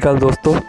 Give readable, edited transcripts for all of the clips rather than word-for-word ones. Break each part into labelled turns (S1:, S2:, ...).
S1: कल दोस्तों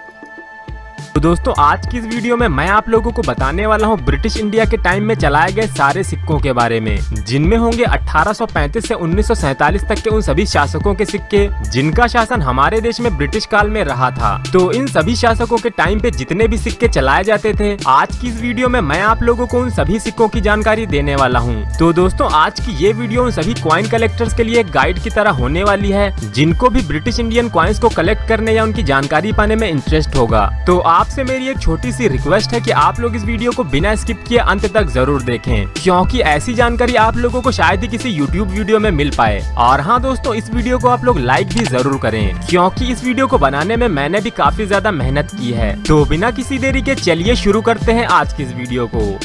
S2: तो दोस्तों आज की इस वीडियो में मैं आप लोगों को बताने वाला हूं ब्रिटिश इंडिया के टाइम में चलाए गए सारे सिक्कों के बारे में, जिनमें होंगे 1835 से 1947 तक के उन सभी शासकों के सिक्के जिनका शासन हमारे देश में ब्रिटिश काल में रहा था। तो इन सभी शासकों के टाइम पे जितने भी सिक्के चलाए जाते थे, आज की इस वीडियो में मैं आप लोगों को उन सभी सिक्कों की जानकारी देने वाला हूँ। तो दोस्तों आज की ये वीडियो उन सभी कॉइन कलेक्टर्स के लिए एक गाइड की तरह होने वाली है, जिनको भी ब्रिटिश इंडियन कॉइन्स को कलेक्ट करने या उनकी जानकारी पाने में इंटरेस्ट होगा। तो आपसे मेरी एक छोटी सी रिक्वेस्ट है कि आप लोग इस वीडियो को बिना स्किप किए अंत तक जरूर देखें, क्योंकि ऐसी जानकारी आप लोगों को शायद ही किसी YouTube वीडियो में मिल पाए। और हाँ दोस्तों, इस वीडियो को आप लोग लाइक भी जरूर करें, क्योंकि इस वीडियो को बनाने में मैंने भी काफी ज्यादा मेहनत की है। तो बिना किसी देरी के चलिए शुरू करते हैं आज की इस वीडियो को।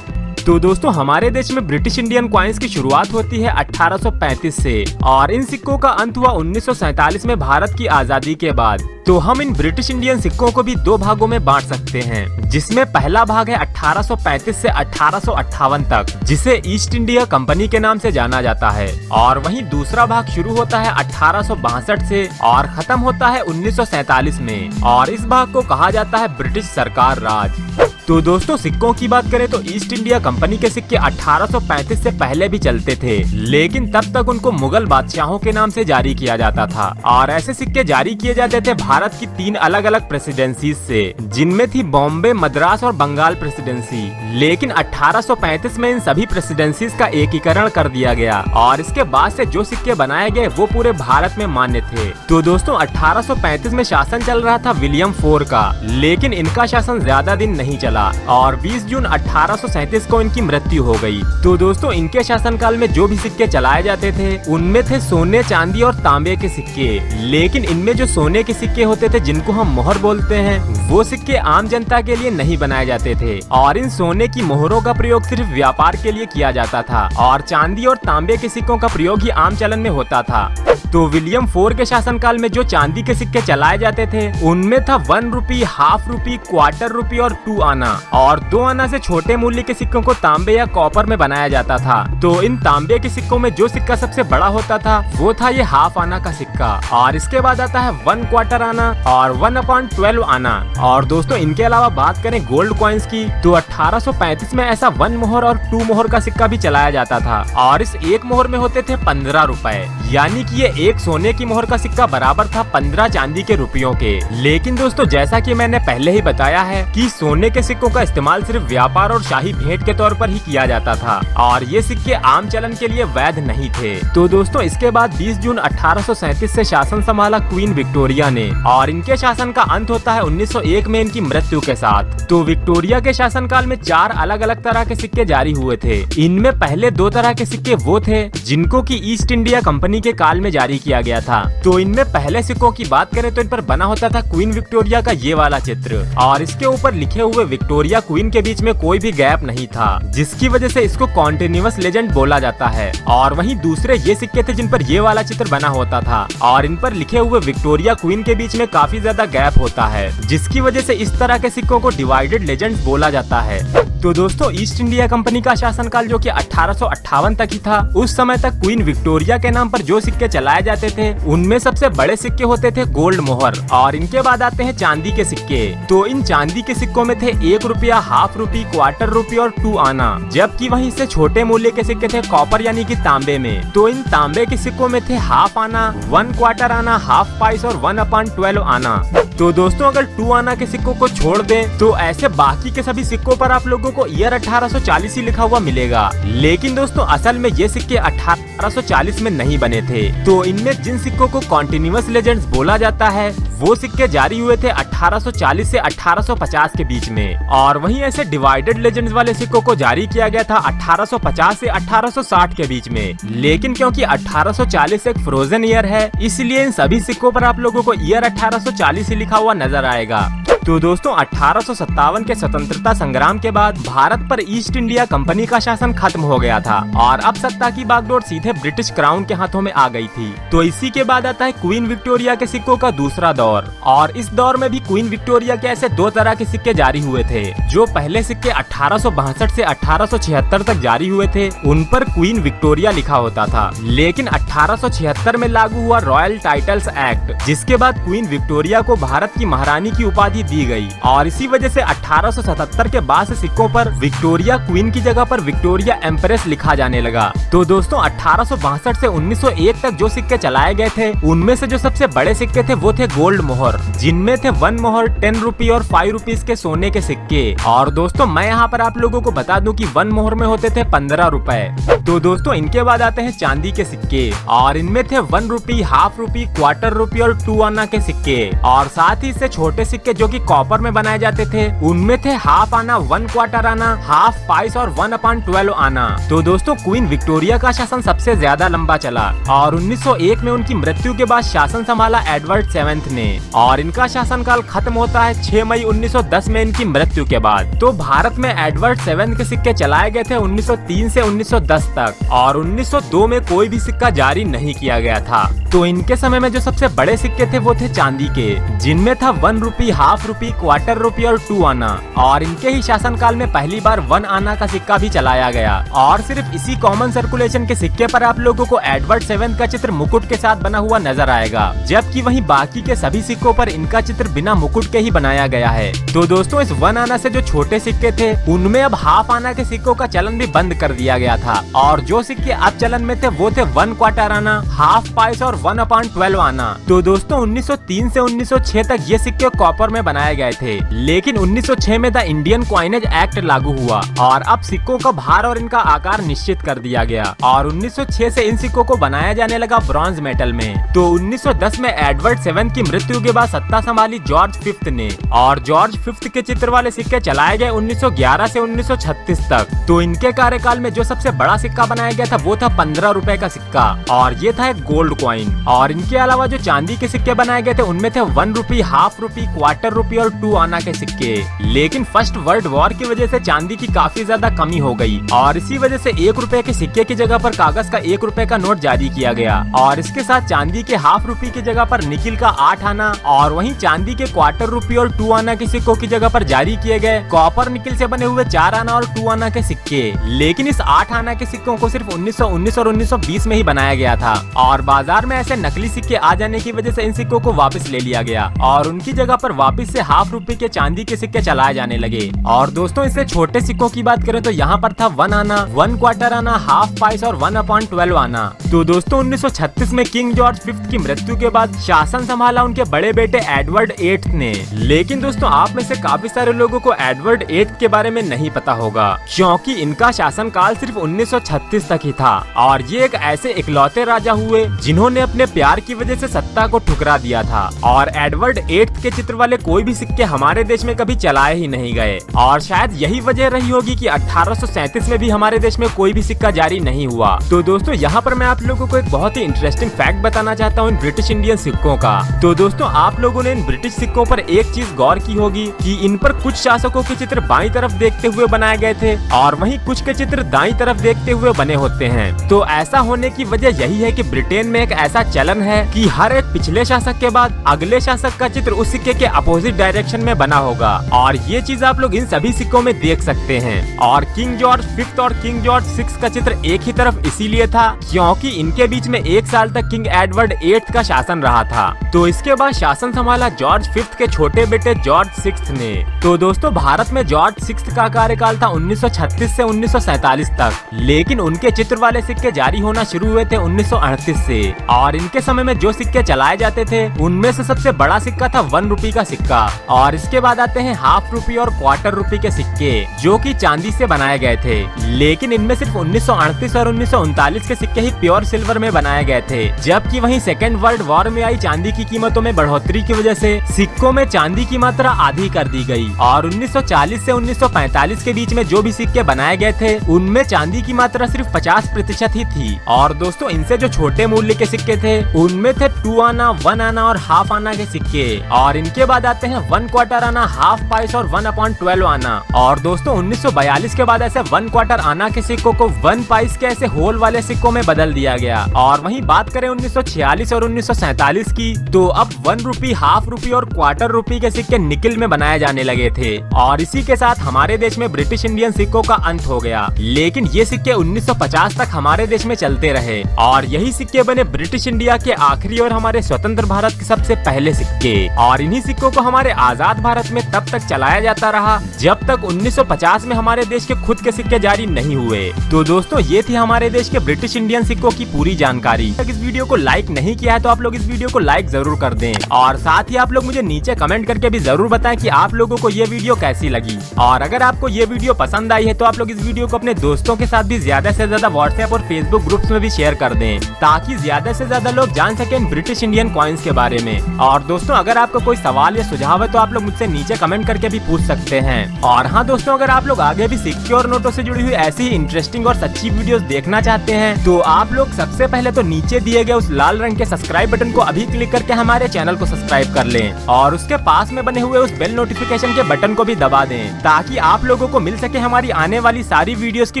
S2: तो दोस्तों हमारे देश में ब्रिटिश इंडियन कॉइन्स की शुरुआत होती है 1835 से, और इन सिक्कों का अंत हुआ 1947 में भारत की आजादी के बाद। तो हम इन ब्रिटिश इंडियन सिक्कों को भी दो भागों में बांट सकते हैं, जिसमें पहला भाग है 1835 से 1858 तक, जिसे ईस्ट इंडिया कंपनी के नाम से जाना जाता है, और वहीं दूसरा भाग शुरू होता है 1862 से और खत्म होता है 1947 में, और इस भाग को कहा जाता है ब्रिटिश सरकार राज। तो दोस्तों सिक्कों की बात करें तो ईस्ट इंडिया कंपनी के सिक्के 1835 से पहले भी चलते थे, लेकिन तब तक उनको मुगल बादशाहों के नाम से जारी किया जाता था, और ऐसे सिक्के जारी किए जाते थे भारत की 3 अलग अलग प्रेसिडेंसीज से, जिनमें थी बॉम्बे, मद्रास और बंगाल प्रेसिडेंसी। लेकिन 1835 में इन सभी प्रेसिडेंसीज का एकीकरण कर दिया गया, और इसके बाद से जो सिक्के बनाए गए वो पूरे भारत में मान्य थे। तो दोस्तों 1835 में शासन चल रहा था विलियम IV का, लेकिन इनका शासन ज्यादा दिन नहीं चला और 20 जून 1837 को इनकी मृत्यु हो गई। तो दोस्तों इनके शासनकाल में जो भी सिक्के चलाए जाते थे उनमें थे सोने, चांदी और तांबे के सिक्के, लेकिन इनमें जो सोने के सिक्के होते थे जिनको हम मोहर बोलते हैं, वो सिक्के आम जनता के लिए नहीं बनाए जाते थे, और इन सोने की मोहरों का प्रयोग सिर्फ व्यापार के लिए किया जाता था, और चांदी और तांबे के सिक्कों का प्रयोग ही आम चलन में होता था। तो विलियम IV के शासनकाल में जो चांदी के सिक्के चलाए जाते थे उनमें था 1 रुपी, हाफ रुपी, क्वार्टर रुपी और 2 आना, और 2 आना से छोटे मूल्य के सिक्कों को तांबे या कॉपर में बनाया जाता था। तो इन तांबे के सिक्कों में जो सिक्का सबसे बड़ा होता था वो था ये हाफ आना का सिक्का, और इसके बाद आता है 1 क्वार्टर आना और 1/12 आना। और दोस्तों इनके अलावा बात करें गोल्ड कॉइन्स की, तो 1835 में ऐसा 1 मोहर और 2 मोहर का सिक्का भी चलाया जाता था, और इस 1 मोहर में होते थे 15 रुपए, यानी कि ये 1 सोने की मोहर का सिक्का बराबर था 15 चांदी के रुपयों के। लेकिन दोस्तों जैसा कि मैंने पहले ही बताया है कि सोने के सिक्कों का इस्तेमाल सिर्फ व्यापार और शाही भेंट के तौर पर ही किया जाता था, और ये सिक्के आम चलन के लिए वैध नहीं थे। तो दोस्तों इसके बाद 20 जून 1837 से शासन संभाला क्वीन विक्टोरिया ने, और इनके शासन का अंत होता है 1901 में इनकी मृत्यु के साथ। तो विक्टोरिया के शासनकाल में 4 अलग अलग तरह के सिक्के जारी हुए थे। इनमें पहले 2 तरह के सिक्के वो थे जिनको की ईस्ट इंडिया कंपनी के काल में जारी किया गया था। तो इनमें पहले सिक्कों की बात करें तो इन पर बना होता था क्वीन विक्टोरिया का ये वाला चित्र, और इसके ऊपर लिखे हुए विक्टोरिया क्वीन के बीच में कोई भी गैप नहीं था, जिसकी वजह से इसको कॉन्टिन्यूअस लेजेंड बोला जाता है। और वहीं दूसरे ये सिक्के थे जिन पर ये वाला चित्र बना होता था, और इन पर लिखे हुए विक्टोरिया क्वीन के बीच में काफी ज्यादा गैप होता है, जिसकी वजह से इस तरह के सिक्कों को डिवाइडेड लेजेंड्स बोला जाता है। तो दोस्तों ईस्ट इंडिया कंपनी का शासनकाल जो कि 1858 तक ही था, उस समय तक क्वीन विक्टोरिया के नाम पर जो सिक्के चलाए जाते थे उनमें सबसे बड़े सिक्के होते थे गोल्ड मोहर, और इनके बाद आते हैं चांदी के सिक्के। तो इन चांदी के सिक्कों में थे 1 रुपया, हाफ रुपी, क्वार्टर रुपी और 2 आना, जबकि वहीं से छोटे मूल्य के सिक्के थे कॉपर यानी कि तांबे में। तो इन तांबे के सिक्कों में थे हाफ आना, 1 क्वार्टर आना, हाफ पाइस और 1/12 आना। तो दोस्तों अगर 2 आना के सिक्कों को छोड़ दें तो ऐसे बाकी के सभी सिक्कों पर आप लोगों को ईयर 1840 ही लिखा हुआ मिलेगा। लेकिन दोस्तों असल में ये सिक्के 1840 में नहीं बने थे। तो इनमें जिन सिक्कों को कॉन्टिन्यूअस लेजेंड्स बोला जाता है वो सिक्के जारी हुए थे 1840 से 1850 के बीच में, और वहीं ऐसे डिवाइडेड लेजेंड्स वाले सिक्कों को जारी किया गया था 1850 से 1860 के बीच में। लेकिन क्योंकि 1840 एक फ्रोजन ईयर है, इसलिए इन सभी सिक्कों पर आप लोगों को ईयर 1840 ही लिखा हुआ नजर आएगा। तो दोस्तों 1857 के स्वतंत्रता संग्राम के बाद भारत पर ईस्ट इंडिया कंपनी का शासन खत्म हो गया था और अब सत्ता की बागडोर सीधे ब्रिटिश क्राउन के हाथों में आ गई थी। तो इसी के बाद आता है क्वीन विक्टोरिया के सिक्कों का दूसरा दौर, और इस दौर में भी क्वीन विक्टोरिया के ऐसे दो तरह के सिक्के जारी हुए थे। जो पहले सिक्के 1862 से 1876 तक जारी हुए थे, उन पर क्वीन विक्टोरिया लिखा होता था, लेकिन 1876 में लागू हुआ रॉयल टाइटल्स एक्ट, जिसके बाद क्वीन विक्टोरिया को भारत की महारानी की उपाधि दी गई, और इसी वजह से 1877 के बाद से सिक्कों पर विक्टोरिया क्वीन की जगह पर विक्टोरिया एम्प्रेस लिखा जाने लगा। तो दोस्तों 1862 से 1901 तक जो सिक्के चलाए गए थे, उनमें से जो सबसे बड़े सिक्के थे वो थे गोल्ड मोहर, जिनमें थे 1 मोहर, 10 रुपी और 5 रुपीज के सोने के सिक्के। और दोस्तों मैं यहाँ पर आप लोगों को बता दूं कि 1 मोहर में होते थे 15 रुपए। तो दोस्तों इनके बाद आते हैं चांदी के सिक्के, और इनमें थे 1 रुपी, हाफ रुपी, क्वार्टर रुपी और 2 आना के सिक्के। और साथ ही इससे छोटे सिक्के जो कि कॉपर में बनाए जाते थे, उनमें थे हाफ आना, 1 क्वार्टर आना, हाफ पाइस और 1/12 आना। तो दोस्तों क्वीन विक्टोरिया का शासन सबसे ज्यादा लंबा चला, और 1901 में उनकी मृत्यु के बाद शासन संभाला एडवर्ड 7 ने, और इनका शासनकाल खत्म होता है 6 मई 1910 में इनकी मृत्यु के बाद। तो भारत में एडवर्ड 7 के सिक्के चलाए गए थे 1903 से 1910 तक, और 1902 में कोई भी सिक्का जारी नहीं किया गया था। तो इनके समय में जो सबसे बड़े सिक्के थे वो थे चांदी के, जिनमें था 1 रुपी, हाफ रुपी, क्वार्टर रुपी और 2 आना। और इनके ही शासनकाल में पहली बार 1 आना का सिक्का भी चलाया गया, और सिर्फ इसी कॉमन सर्कुलेशन के सिक्के पर आप लोगों को एडवर्ड 7 का चित्र मुकुट के साथ बना हुआ नजर आएगा, जबकि वहीं बाकी के सभी सिक्कों पर इनका चित्र बिना मुकुट के ही बनाया गया है। तो दोस्तों इस 1 आना से जो छोटे सिक्के थे, उनमें अब हाफ आना के सिक्कों का चलन भी बंद कर दिया गया था, और जो सिक्के अब चलन में थे वो थे 1 क्वार्टर आना, हाफ पाइस और 1/12 आना। तो दोस्तों 1903 से 1906 तक ये सिक्के कॉपर में बनाए गए थे, लेकिन 1906 में द इंडियन क्वाइनेज एक्ट लागू हुआ, और अब सिक्कों का भार और इनका आकार निश्चित कर दिया गया, और 1906 से इन सिक्कों को बनाया जाने लगा ब्रॉन्ज मेटल में। तो 1910 में एडवर्ड 7 की मृत्यु के बाद सत्ता संभाली जॉर्ज 5 ने, और जॉर्ज 5 के चित्र वाले सिक्के चलाए गए 1911 से 1936 तक। तो इनके कार्यकाल में जो सबसे बड़ा सिक्का बनाया गया था वो था 15 रुपए का सिक्का, और ये था एक गोल्ड कॉइन। और इनके अलावा जो चांदी के सिक्के बनाए गए थे उनमें थे 1 रुपी, हाफ रुपी, क्वार्टर रुपी और 2 आना के सिक्के। लेकिन फर्स्ट वर्ल्ड वॉर की वजह से चांदी की काफी ज्यादा कमी हो गई, और इसी वजह से 1 रुपए के सिक्के की जगह पर कागज का 1 रुपए का नोट जारी किया गया, और इसके साथ चांदी के हाफ रुपी की जगह पर निकिल का 8 आना, और वहीं चांदी के क्वार्टर रुपी और 2 आना के सिक्कों की जगह पर जारी किए गए कॉपर निकिल से बने हुए 4 आना और 2 आना के सिक्के। लेकिन इस 8 आना के सिक्कों को सिर्फ 1919 और 1920 में ही बनाया गया था, और बाजार में ऐसे नकली सिक्के आ जाने की वजह से इन सिक्कों को वापस ले लिया गया, और उनकी जगह पर वापस से हाफ रुपए के चांदी के सिक्के चलाए जाने लगे। और दोस्तों इससे छोटे सिक्कों की बात करें तो यहाँ पर था 1 आना, 1 क्वार्टर आना, हाफ पाइस और 1/12 आना। तो दोस्तों 1936 में किंग जॉर्ज 5 की मृत्यु के बाद शासन संभाला उनके बड़े बेटे एडवर्ड 8 ने। लेकिन दोस्तों आप में से काफी सारे लोगों को एडवर्ड 8 के बारे में नहीं पता होगा, क्योंकि इनका शासनकाल सिर्फ 1936 तक ही था, और ये एक ऐसे इकलौते राजा हुए जिन्होंने अपने प्यार की वजह से सत्ता को ठुकरा दिया था। और एडवर्ड 8 के चित्र वाले कोई भी सिक्के हमारे देश में कभी चलाए ही नहीं गए, और शायद यही वजह रही होगी कि 1837 में भी हमारे देश में कोई भी सिक्का जारी नहीं हुआ। तो दोस्तों यहाँ पर मैं आप लोगों को एक बहुत ही इंटरेस्टिंग फैक्ट बताना चाहता हूँ इन ब्रिटिश इंडियन सिक्कों का। तो दोस्तों आप लोगों ने इन ब्रिटिश सिक्कों पर एक चीज गौर की होगी कि इन पर कुछ शासकों के चित्र बाईं तरफ देखते हुए बनाए गए थे, और वहीं कुछ के चित्र दाईं तरफ देखते हुए बने होते हैं। तो ऐसा होने की वजह यही है कि ब्रिटेन में एक ऐसा चलन है कि हर एक पिछले शासक के बाद अगले शासक का चित्र उस सिक्के के अपोजिट डायरेक्शन में बना होगा, और ये चीज आप लोग इन सभी सिक्कों में देख सकते हैं। और किंग जॉर्ज 5 और किंग जॉर्ज 6 का चित्र एक ही तरफ इसीलिए था क्योंकि इनके बीच में 1 साल तक किंग एडवर्ड 8 का शासन रहा था। तो इसके बाद शासन संभाला जॉर्ज 5 के छोटे बेटे जॉर्ज 6 ने। तो दोस्तों भारत में जॉर्ज 6 का कार्यकाल था 1936 से 1947 तक, लेकिन उनके चित्र वाले सिक्के जारी होना शुरू हुए थे 1938 से। और इनके समय में जो सिक्के चलाए जाते थे उनमें से सबसे बड़ा सिक्का था 1 रुपी का सिक्का, और इसके बाद आते हैं हाफ रुपी और क्वार्टर रुपी के सिक्के जो कि चांदी से बनाए गए थे। लेकिन इनमें सिर्फ 1938 और 1939 के सिक्के ही प्योर सिल्वर में बनाए गए थे, जबकि वहीं सेकेंड वर्ल्ड वॉर में आई चांदी की कीमतों में बढ़ोतरी की वजह से सिक्कों में चांदी की मात्रा आधी कर दी गई, और 1940 से 1945 के बीच में जो भी सिक्के बनाए गए थे उनमें चांदी की मात्रा सिर्फ 50% ही थी। और दोस्तों इनसे जो छोटे मूल्य के सिक्के थे उनमें थे 2 आना, 1 आना और हाफ आना के सिक्के। और इनके बाद आते हैं हैं 1 क्वार्टर आना, हाफ पाइस और 1/12 आना। और दोस्तों 1942 के बाद ऐसे 1 क्वार्टर आना के सिक्कों को 1 पाइस के ऐसे होल वाले सिक्कों में बदल दिया गया। और वहीं बात करें 1946 और 1947 की, तो अब 1 रुपी, हाफ रुपी और क्वार्टर रुपी के सिक्के निकिल में बनाए जाने लगे थे। और इसी के साथ हमारे देश में ब्रिटिश इंडियन सिक्कों का अंत हो गया। लेकिन ये सिक्के 1950 तक हमारे देश में चलते रहे और यही सिक्के बने ब्रिटिश इंडिया के आखिरी और हमारे स्वतंत्र भारत के सबसे पहले सिक्के। और इन्हीं सिक्कों को हमारे आजाद भारत में तब तक चलाया जाता रहा जब तक 1950 में हमारे देश के खुद के सिक्के जारी नहीं हुए। तो दोस्तों ये थी हमारे देश के ब्रिटिश इंडियन सिक्कों की पूरी जानकारी। अगर इस वीडियो को लाइक नहीं किया है तो आप लोग इस वीडियो को लाइक जरूर कर दें और साथ ही आप लोग मुझे नीचे कमेंट करके भी जरूर बताएं कि आप लोगों को ये वीडियो कैसी लगी। और अगर आपको ये वीडियो पसंद आई है तो आप लोग इस वीडियो को अपने दोस्तों के साथ भी ज्यादा से ज्यादा व्हाट्सएप और फेसबुक ग्रुप्स में भी शेयर कर दें ताकि ज्यादा से ज्यादा लोग जान सकें ब्रिटिश इंडियन कॉइन्स के बारे में। और दोस्तों अगर आपको कोई सवाल या सुझाव है तो आप लोग मुझसे नीचे कमेंट करके भी पूछ सकते हैं। और हाँ दोस्तों, अगर आप लोग आगे भी सिक्के और नोटों से जुड़ी हुई ऐसी ही इंटरेस्टिंग और सच्ची वीडियोस देखना चाहते हैं तो आप लोग सबसे पहले तो नीचे दिए गए उस लाल रंग के सब्सक्राइब बटन को अभी क्लिक करके हमारे चैनल को सब्सक्राइब कर लें और उसके पास में बने हुए उस बेल नोटिफिकेशन के बटन को भी दबा दें ताकि आप लोगों को मिल सके हमारी आने वाली सारी वीडियोस की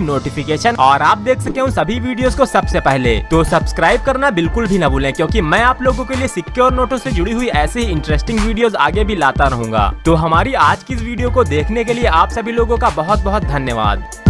S2: नोटिफिकेशन और आप देख सके उन सभी वीडियोस को सबसे पहले। तो सब्सक्राइब करना बिल्कुल भी न भूलें क्योंकि मैं आप लोगों के लिए सिक्के और नोटों से जुड़ी हुई ऐसे ही इंटरेस्टिंग वीडियोस आगे भी लाता रहूंगा। तो हमारी आज की इस वीडियो को देखने के लिए आप सभी लोगों का बहुत बहुत धन्यवाद।